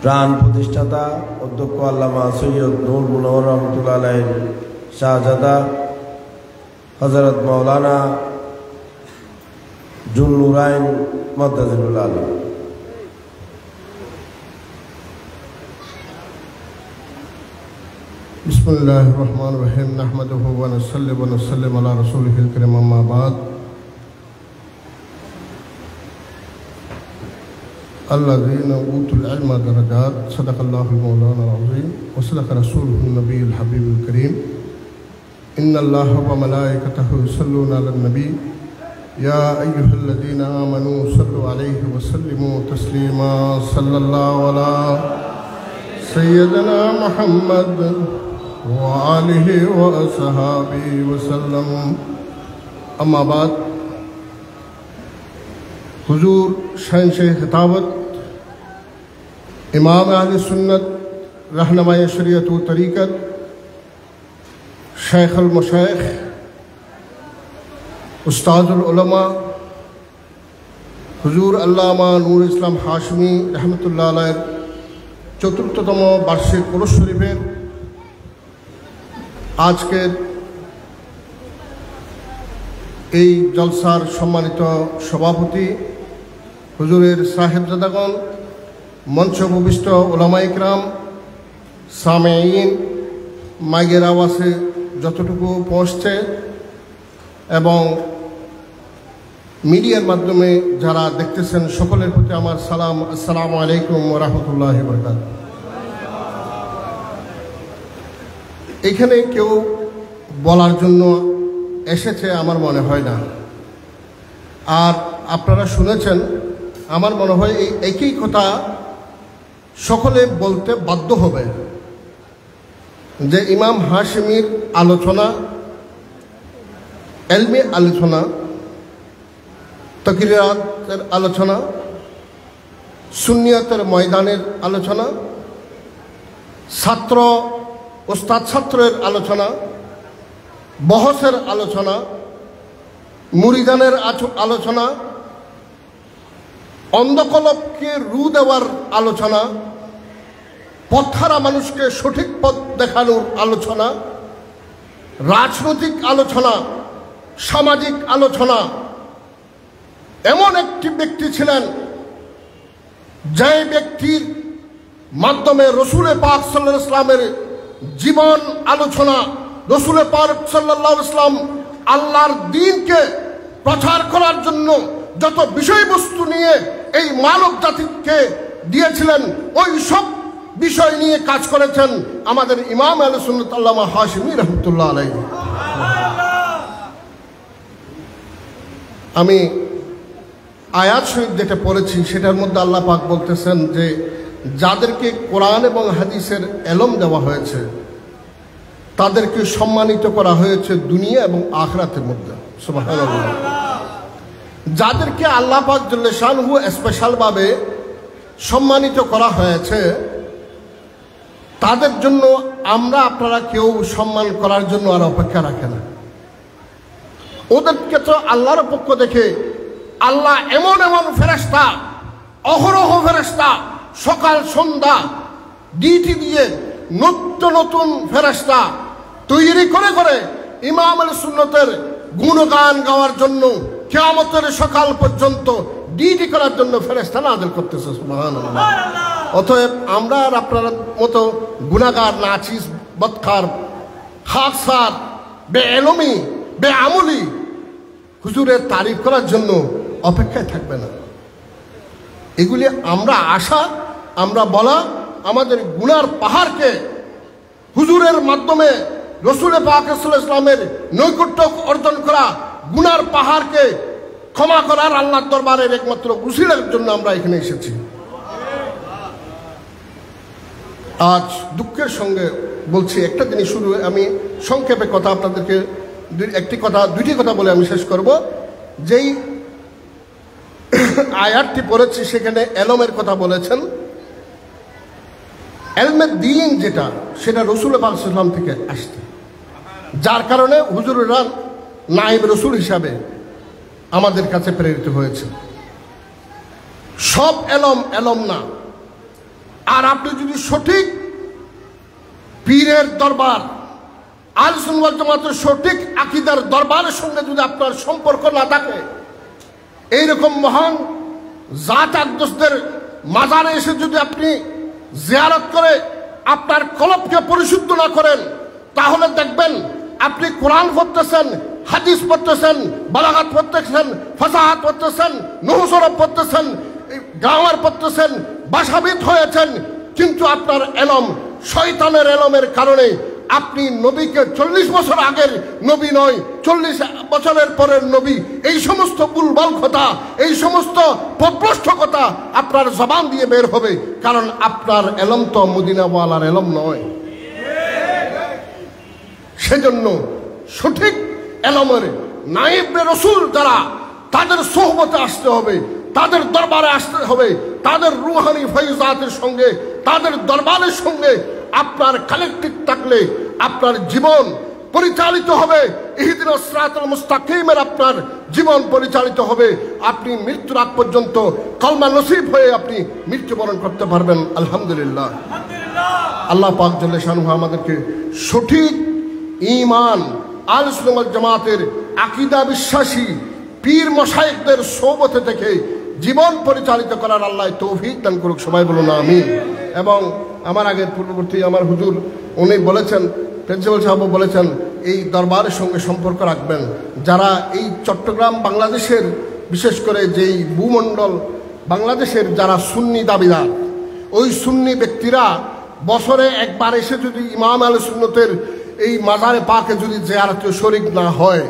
প্রাণ প্রতিষ্ঠাতা অধ্যক্ষ আল্লামা সৈয়দ নূর মুনওয়ার রহমতুল্লাহ আলাইহির শাহজাদা হযরত মাওলানা জুন্নুরাইন মাদ্দাজিলুল আলী। बिस्मिल्लाहिर रहमानिर रहीम नहमदुहु व नसल्ली व नसल्लिम अला रसूलिहिल करीम अम्मा बाद। अल्लज़ीना ऊतुल इल्म दरजात सदक़ल्लाहुल मौलाना अज़ीम व सदक़ रसूलुहुन नबीयुल हबीबुल करीम। इन्नल्लाहा व मलाइकतहु युसल्लूना अलन नबी या अय्युहल्लज़ीना आमनू सल्लु अलैहि व सल्लिमू तस्लीमा। सल्लल्लाहु अला सय्यदना मुहम्मद व आलिहि व अस्हाबिहि व सल्लम। अम्मा बाद। हुजूर शहंशाह खिताबत इमाम अहले सुन्नत रहनुमाए शरीयत व तरीक़त शेखुल मशाइख उस्तादुल उलमा हुजूर अल्लामा नूर इस्लाम हाशमी रहमतुल्लाह अलैह चतुर्थतम वार्षिक उरुस शरीफेर आजकेर এই জলসার সম্মানিত সভাপতি হুজুরের সাহেবজাদাগণ, মঞ্চ উপবিষ্ট উলামায়ে কিরাম, সামেঈন, মাইকের আওয়াজে যতটুকু পৌঁছছে এবং মিডিয়ার মাধ্যমে যারা দেখতেছেন সকলের প্রতি আমার সালাম। আসসালামু আলাইকুম ওয়া রাহমাতুল্লাহি ওয়া বারাকাতুহু। এখানে কেউ বলার জন্য এসেছে আমার মনে হয় না, আর আপনারা শুনেছেন আমার মনে হয় এই একই কথা সকলে বলতে বাধ্য হবে যে ইমাম হাশিমির আলোচনা, এলমি আলোচনা, তাকরিরাতের আলোচনা, সুন্নিয়তের ময়দানের আলোচনা, ছাত্র ওস্তাদ ছাত্রের আলোচনা, বহসের আলোচনা, মুরিদানের আলোচনা, অন্ধকলবকে রু দেওয়ার আলোচনা, পথহারা মানুষকে সঠিক পথ দেখানোর আলোচনা, রাজনৈতিক আলোচনা, সামাজিক আলোচনা। এমন একটি ব্যক্তি ছিলেন যে ব্যক্তির মাধ্যমে রসুল পাক সাল্লাল্লাহু আলাইহি ওয়াসাল্লামের জীবন আলোচনা, রসুল পাক সাল্লাল্লাহু আলাইহি ওয়াসাল্লাম আল্লাহর দ্বীনকে প্রচার করার জন্য যত বিষয়বস্তু নিয়ে এই মানব জাতিকে দিয়েছিলেন, ওই সব বিষয় নিয়ে কাজ করেছেন আমাদের ইমাম আহলে সুন্নাত আল্লামা হাশিমি রহমতুল্লাহ আলাইহি। আমি আয়াত শরীফ যেটা পড়েছি সেটার মধ্যে আল্লাহ পাক বলতেছেন যে যাদেরকে কোরআন এবং হাদিসের এলম দেওয়া হয়েছে তাদেরকে সম্মানিত করা হয়েছে দুনিয়া এবং আখিরাতের মধ্যে। সুবহানাল্লাহ। যাদেরকে আল্লাহ পাক জল্লে শানহু স্পেশালভাবে সম্মানিত করা হয়েছে তাদের জন্য আমরা আপনারা কেউ সম্মান করার জন্য আর অপেক্ষা রাখে না। ওদেরকে তো আল্লাহর পক্ষ দেখে আল্লাহ এমন এমন ফেরেশতা, অহরহ ফেরেশতা, সকাল সন্ধ্যা ডিউটি দিয়ে নতুন নতুন ফেরেশতা তৈরি করে করে ইমাম আহলে সুন্নতের গুণগান গাওয়ার জন্য কিয়ামতের সকাল পর্যন্ত ডিউটি করার জন্য ফেরেশতা নাযিল করতেছে। সুবহানাল্লাহ। অতএব আমরা আর আপনার মতো গুনাহগার, নাচিস, বদকার, খাকসার, বেএলমি, বেআমলি হুজুরের তারিফ করার জন্য অপেক্ষায় থাকবে না। এগুলি আমরা আশা, আমরা বলা, আমাদের গুনার পাহাড়কে হুজুরের মাধ্যমে রসুল পাক সাল্লাল্লাহু আলাইহি ওয়াসাল্লামের নৈকট্য অর্জন করা, গুনার পাহাড়কে ক্ষমা করার আল্লাহর দরবারের একমাত্র উসিলার জন্য আমরা এখানে এসেছি। আজ দুঃখের সঙ্গে বলছি একটা জিনিস, শুরু আমি সংক্ষেপে কথা আপনাদেরকে দুইটি কথা বলে আমি শেষ করব। যেই আয়াতটি পড়েছি সেখানে এলমের কথা বলেছেন। এলমের দ্বীন যেটা, সেটা রসুল পাক সাল্লাল্লাহু আলাইহি ওয়াসাল্লাম থেকে আসছে, যার কারণে হুজুরেরা নায়েব রসুল হিসাবে আমাদের কাছে প্রেরিত হয়েছে। সব এলম এলম না। আর আপনি যদি সঠিক পীরের দরবার, আহলে সুন্নাত ওয়াল জামাতের সঠিক আকীদার দরবারের সঙ্গে যদি আপনার সম্পর্ক না থাকে, এইরকম মহান জাত আকদসদের মাজারে এসে যদি আপনি জিয়ারত করে আপনার কলবকে পরিশুদ্ধ না করেন, তাহলে দেখবেন আপনি কোরআন পড়তেছেন, হাদিস পড়তেছেন, বালাগাত পড়তেছেন, ফাসাহাত পড়তেছেন, নহু সরফ পড়তেছেন, গ্রামার পড়তেছেন, ভাষাবিদ হয়েছেন, কিন্তু আপনার এলম শয়তানের এলমের কারণে আপনি নবীকে 40 বছর আগের নবী নয়, 40 বছরের পরের নবী, এই সমস্ত ভুলভাল কথা, এই সমস্ত পথভ্রষ্ট কথা আপনার জবান দিয়ে বের হবে, কারণ আপনার এলম তো মদিনাওয়ালার এলম নয়। সেজন্য সঠিক এলমের নায়েবে রসুল যারা, তাদের সোহবতে আসতে হবে, তাদের দরবারে আসতে হবে, তাদের রুহানি ফয়জাতের সঙ্গে, তাদের দরবারের সঙ্গে আপনার কালেক্টিভ থাকলে আপনার জীবন পরিচালিত হবে। ইহদিনাস সিরাতাল মুস্তাকিমের আপনার জীবন পরিচালিত হবে। আপনি মৃত্যুর আগ পর্যন্ত কলমা নসিব হয়ে আপনি মৃত্যুবরণ করতে পারবেন। আলহামদুলিল্লাহ। আল্লাহ পাক জাল্লা শানুহু আমাদেরকে সঠিক ঈমান, আহলে সুন্নাত ওয়াল জামাতের আকীদা বিশ্বাসী পীর মশায়েখদের সোহবতে থেকে জীবন পরিচালিত করার আল্লাহ তৌফিক দান করুক। সবাই বলুন আমিন। এবং আমার আগের পূর্ববর্তী আমার হুজুর উনি বলেছেন, প্রিন্সিপাল সাহেব বলেছেন, এই দরবারের সঙ্গে সম্পর্ক রাখবেন। যারা এই চট্টগ্রাম বাংলাদেশের, বিশেষ করে যেই ভূমণ্ডল বাংলাদেশের যারা সুন্নি দাবিদার, ওই সুন্নি ব্যক্তিরা বছরে একবার এসে যদি ইমাম আহলে সুন্নতের এই মাজারে পাকে যদি জিয়ারতে শরীক না হয়,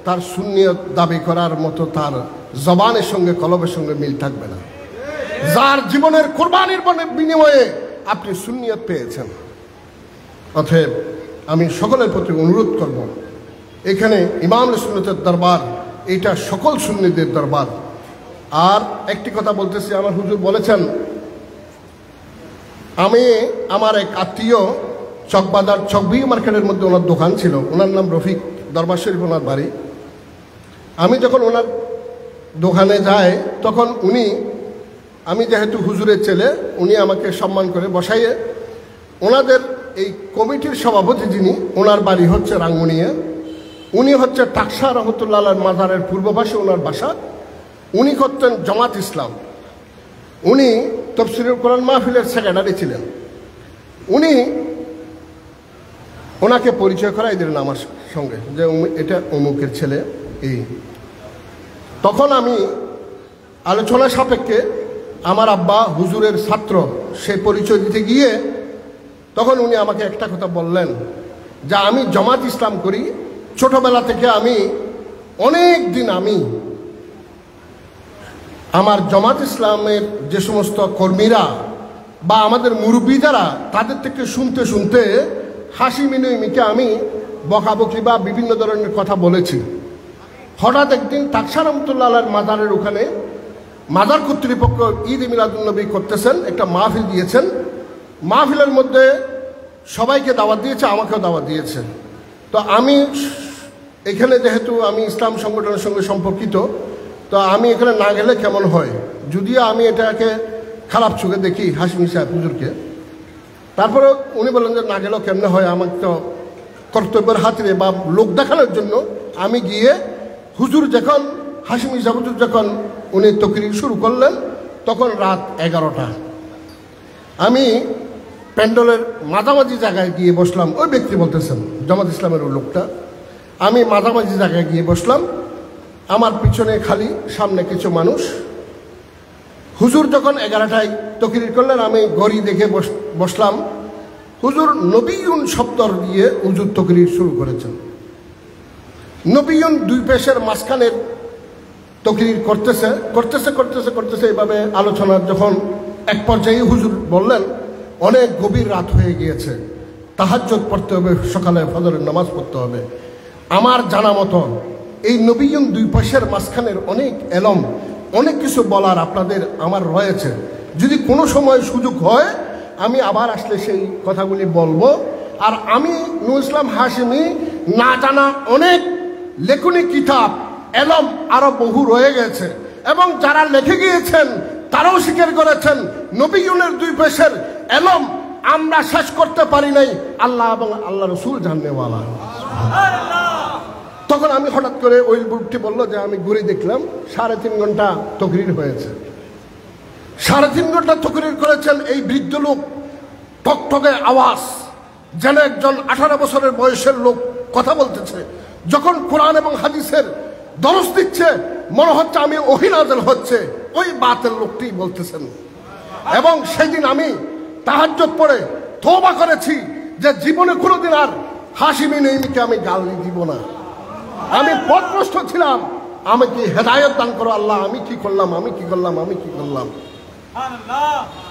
তার সুন্নিয়ত দাবি করার মতো তার জবানের সঙ্গে কলবের সঙ্গে মিল থাকবে না। যার জীবনের কোরবানির বিনিময়ে আপনি সুন্নিয়ত পেয়েছেন। অতএব আমি সকলের প্রতি অনুরোধ করব, এখানে ইমাম আহলে সুন্নতের দরবার, এইটা সকল সুন্নিদের দরবার। আর একটি কথা বলতেছি, আমার হুজুর বলেছেন, আমি আমার এক আত্মীয় চকবাজার চকবি মার্কেটের মধ্যে ওনার দোকান ছিল, ওনার নাম রফিক, দরবার শরীফ ওনার বাড়ি। আমি যখন ওনার দোকানে যাই, তখন আমি যেহেতু হুজুরের ছেলে, উনি আমাকে সম্মান করে বসাইয়ে, ওনাদের এই কমিটির সভাপতি যিনি, ওনার বাড়ি হচ্ছে রাঙ্গুনিয়া, উনি হচ্ছে টাকসা রহমতুল্লাহ মাজারের পূর্ব পাশে ওনার বাসা। উনি করতেন জামাত ইসলাম, উনি তাফসীরুল কোরআন মাহফিলের সেক্রেটারি ছিলেন। ওনাকে পরিচয় করাই দিলেন আমার সঙ্গে, যে এটা অমুকের ছেলে। এই তখন আমি আলোচনা সাপেক্ষে আমার আব্বা হুজুরের ছাত্র, সে পরিচয় দিতে গিয়ে তখন উনি আমাকে একটা কথা বললেন, যে আমি জামাত ইসলাম করি, ছোটবেলা থেকে আমি অনেক দিন আমার জামাত ইসলামের যে সমস্ত কর্মীরা বা আমাদের মুরব্বী যারা, তাদের থেকে শুনতে শুনতে হাসি মিনিমিকে আমি বকাবকি বা বিভিন্ন ধরনের কথা বলেছি। হঠাৎ একদিন টাকসা রহমতুল্লাহ মাজারের ওখানে মাজার কর্তৃপক্ষ ঈদ মিলাদুন্নবী করতেছেন, একটা মাহফিল দিয়েছেন। মাহফিলের মধ্যে সবাইকে দাওয়াত দিয়েছে, আমাকেও দাওয়াত দিয়েছে। তো আমি এখানে যেহেতু আমি ইসলাম সংগঠনের সঙ্গে সম্পর্কিত, তো আমি এখানে না গেলে কেমন হয়, যদিও আমি এটাকে খারাপ চোখে দেখি হাশিমি সাহেব হুজুরকে। তারপরে উনি বললেন যে না গেলেও কেমনে হয়, আমার তো কর্তব্যের হাতিরে বা লোক দেখানোর জন্য আমি গিয়ে হুজুর যখন হাশিমি সাহেব হুজুর যখন উনি তকরির শুরু করলেন, তখন রাত 11টা। আমি প্যান্ডেলের মাঝামাঝি জায়গায় গিয়ে বসলাম। ওই ব্যক্তি বলতেছেন জামাত ইসলামের ওই লোকটা। আমি মাঝামাঝি জায়গায় গিয়ে বসলাম, আমার পিছনে খালি, সামনে কিছু মানুষ। হুজুর যখন 11টায় তকরির করলেন, আমি ঘড়ি দেখে বসলাম। হুজুর নবীন শব্দ দিয়ে হুজুর তকরির শুরু করেছেন। নবীন দুই পেশের মাঝখানের তকরির করতেছে করতেছে করতেছে করতেছে এইভাবে আলোচনার যখন এক পর্যায়ে হুজুর বললেন, অনেক গভীর রাত হয়ে গিয়েছে, তাহাজ্জুদ পড়তে হবে, সকালে ফজরের নামাজ পড়তে হবে। আমার জানা মতো এই নবীন দুই পাশের মাঝখানের অনেক এলম, অনেক কিছু বলার আপনাদের আমার রয়েছে। যদি কোনো সময় সুযোগ হয়, আমি আবার আসলে সেই কথাগুলি বলবো। আর আমি নূর ইসলাম হাশিমি না জানা অনেক লেখনী কিতাব, এলম আরো বহু রয়ে গেছে, এবং যারা লিখে গিয়েছেন তারাও স্বীকার করেছেন নবীগণের দুই পেশের এলম আমরা শেষ করতে পারি নাই, আল্লাহ এবং আল্লাহ রসুল জাননেওয়ালা। তখন আমি হঠাৎ করে ওই বুকটি বলল যে আমি ঘুরে দেখলাম 3.5 ঘন্টা তকরির হয়েছে। 3.5 ঘন্টা তকরির করেছেন এই বৃদ্ধ লোক, টকটকে আওয়াজ, যেন একজন 18 বছরের বয়সের লোক কথা বলতেছে। যখন কোরআন এবং হাদিসের দরস দিচ্ছে মনে হচ্ছে আমি ওহী নাযিল হচ্ছে, ওই বাতের লোকটি বলতেছেন। এবং সেদিন আমি তাহাজ্জুদ পড়ে তওবা করেছি যে জীবনে কোনোদিন আর হাশিমি নেইমিকে আমি গালি দিব না। আমি পথভ্রষ্ট ছিলাম, আমাকে হেদায়েত দান করো আল্লাহ, আমি কি করলাম, আমি কি করলাম, আমি কি করলাম।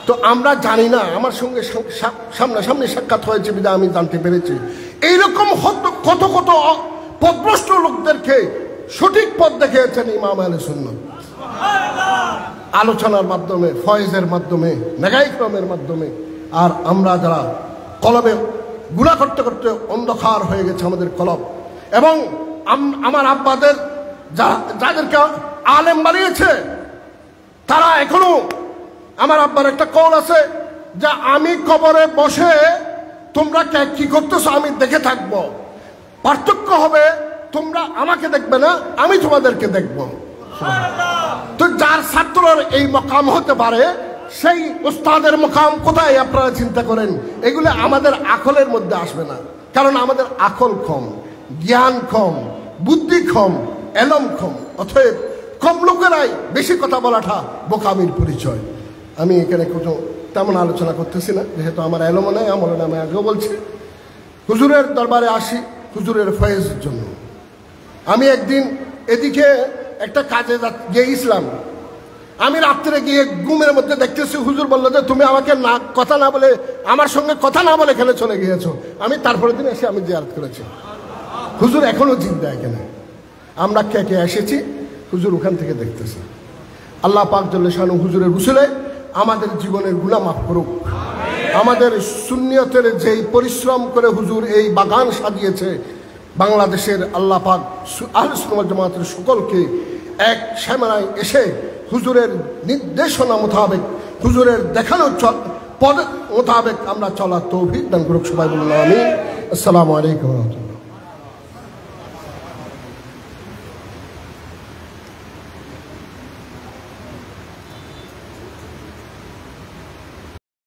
তো আমরা জানি না, আমার সঙ্গে সামনাসামনি সাক্ষাৎ হয়েছে বিধায় আমি জানতে পেরেছি এইরকম কত কত পথভ্রষ্ট লোকদেরকে সঠিক পথ দেখিয়েছেন ইমাম আহলে সুন্নাত। আলোচনার মাধ্যমে, ফয়েজের মাধ্যমে, নেগাইক্রমের মাধ্যমে। আর আমরা যারা কলবে গুনাহ করতে করতে অন্ধকার হয়ে গেছে আমাদের কলব, এবং আমার আব্বাদের যাদেরকে আলেম বানিয়েছে তারা এখনো, আমার আব্বার একটা কল আছে যে আমি কবরে বসে তোমরা কি করতেছো আমি দেখে থাকবো, পার্থক্য হবে তোমরা আমাকে দেখবে না, আমি তোমাদেরকে দেখব। তো যার ছাত্রের এই মকাম হতে পারে সেই উস্তাদের মকাম কোথায় আপনারা চিন্তা করেন। এগুলো আমাদের আকলের মধ্যে আসবে না, কারণ আমাদের আকল কম, জ্ঞান কম, বুদ্ধি কম, এলম কম। অতএব কম লোকেরাই বেশি কথা বলাটা বোকামির পরিচয়। আমি এখানে কোনো তেমন আলোচনা করতেছি না, যেহেতু আমার এলমও নাই, আমার নামে আগেও বলছি। হুজুরের দরবারে আসি হুজুরের ফয়েজের জন্য। আমি একদিন এদিকে একটা কাজে গিয়েছিলাম, আমি রাত্রে গিয়ে ঘুমের মধ্যে দেখতেছি হুজুর বললো যে তুমি আমাকে কথা না বলে, আমার সঙ্গে কথা না বলে এখানে চলে গিয়েছো। আমি তারপরের দিন এসে আমি জিয়ারত করেছি। হুজুর এখনো জিন্দা এখানে, আমরা কে কে এসেছি হুজুর ওখান থেকে দেখতেছি। আল্লাহ পাক জল্লে শানু হুজুরের উসিলায় আমাদের জীবনের গুনাহ মাফ করুক। আমাদের সুন্নিয়তের যেই পরিশ্রম করে হুজুর এই বাগান সাজিয়েছে বাংলাদেশের, আল্লাহ পাক আহলে সুন্নাত ওয়াল জামাতের সকলকে এক সীমানায় এসে হুজুরের নির্দেশনা মোতাবেক, হুজুরের দেখানো পদ মোতাবেক আমরা চলার তৌফিক দান করুক। সবাই বলুন আমিন। আসসালামু আলাইকুম।